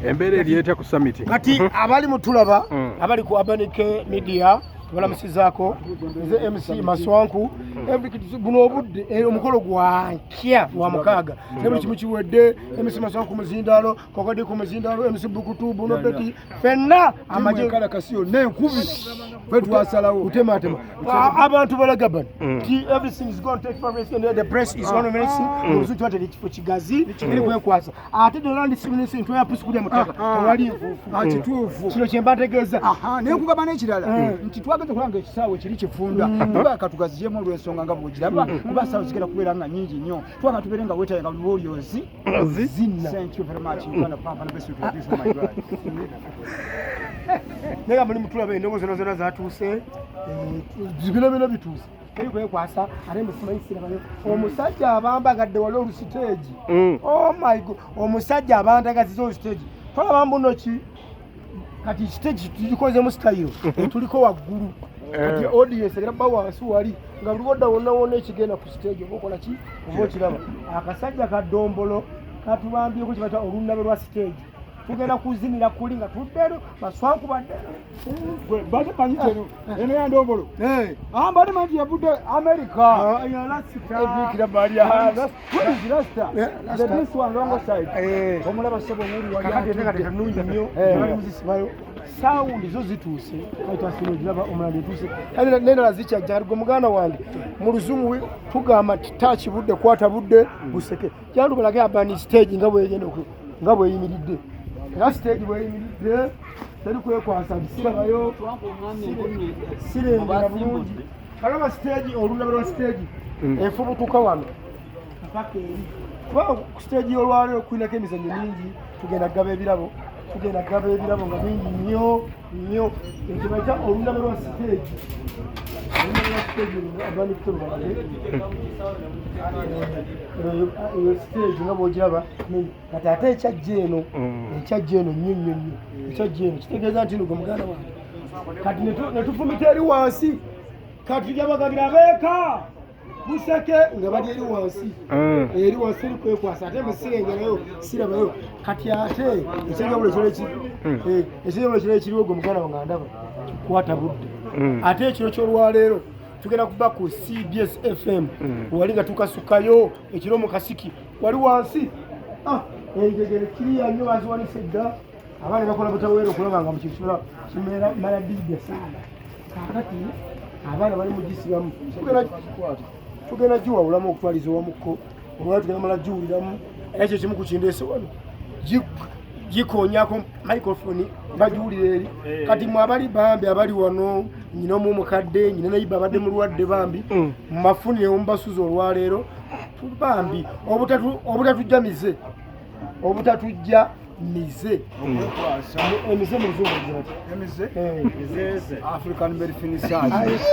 Embeera eryeta ku summit kati abali mutulaba abali ku Urban Media balamusizaako nze MC Maswanku buno obudde omukolo gwa nkya wa mukaaga ne buli kimu kiwedde MC Maswanku muzindaalo kokodi ku muzindaalo MC Bukutu buno beti fenna amaje kala kasiyo n'enkubi twasalawo kutematema abantu balagabana everything is going to take place and the press is going to make uzuti wate ekifo kigazi eri kwekwasa ate the land siminisi ntwa pusi kuli mutaka wali akituufu kino kyemba ntegeeza naye nkugamba n'ekirala nti twageze kulanga ekisaawe kiri kifunda tuba katugaziyemu olw'ensonga nga bw'ogiraba kuba saawe zigenda kubeera nga nnyingi nnyo twaga tubeere nga weetaye nga warriors zinna. Thank you very much. Nega muri mutulaba endongo zona zatuuse bino bituuse eri kwekwasa ate musimayisira bayo omusajja abambagadde wali olusiteegi oh my god omusajja abandagaziza olusiteegi tolaba mbuno ki kati stage tulikoze mu style tuliko waggulu kati audience era bawa wasuwali nga buliboda wona ekigenda ku stage okola ki obokiraba akasajja kadombolo katubambye ku kibata olunabe lwa stage tugenda kuzinira kuli nga tuddero Maswanku badde bade manyitero ene ya ndombolo bade manyi yavudde America ebikira balia this one wrong side omulaba sebo muri wali kakati kanungi nnyo bali muzisibayo sound zo zituuse kaita sino jiraba omulande tuuse kandi nenda zicha jargo muganda wange mu luzungu tugamba touch budde kwata budde buseke jandu balage abani stage ngabo yegenda ngabo yimiridde na stage bweyimiridde teri kwekwasa bisirabayo sirenga bulungi kalaba stage olunaba lwa stage efubutuka wano mpaka eri kuba ku stage olwaliro kulinako emizanyo mingi tugenda gaba ebirabo nga bingi nnyo ekyo bayita olunaba lwa stage stage nga bwogiraba kati ate ekyajja eno nnyo kitegeeza nti nugwe muganda wange kati netufumita eri wansi kati tujabagabira abeeka buseke nga bali eri wansi eri kwekwasa ate musirengerayo sirabayo kati ate ekyenjawulo ekiro ekiriwo gwe muganda wange andaba kwata budde ate ekiro ky'olwaleero tugenda kuba ku CBS FM wali nga tukasukayo ekiro mu kasiki wali wansi engegere kiriya nnyo baziwanise dda abaana bakola butaweera okulaba nga mukisula kimera maladide sana kakati abaana bali mugisibamu tugenda giwawulamu okutwaliza owamukko olwala tugenda mala giwuliramu ekyo kimu ku kindeese wano gikonyako microphone bagiwulira eri kati mwe abali bambi abali wano nyina omumukadde nyina nayiba abadde mulwadde bambi mumafunire omubasuza olwaleero bambi obutatujja mize emize mu luzungu African Medicine Science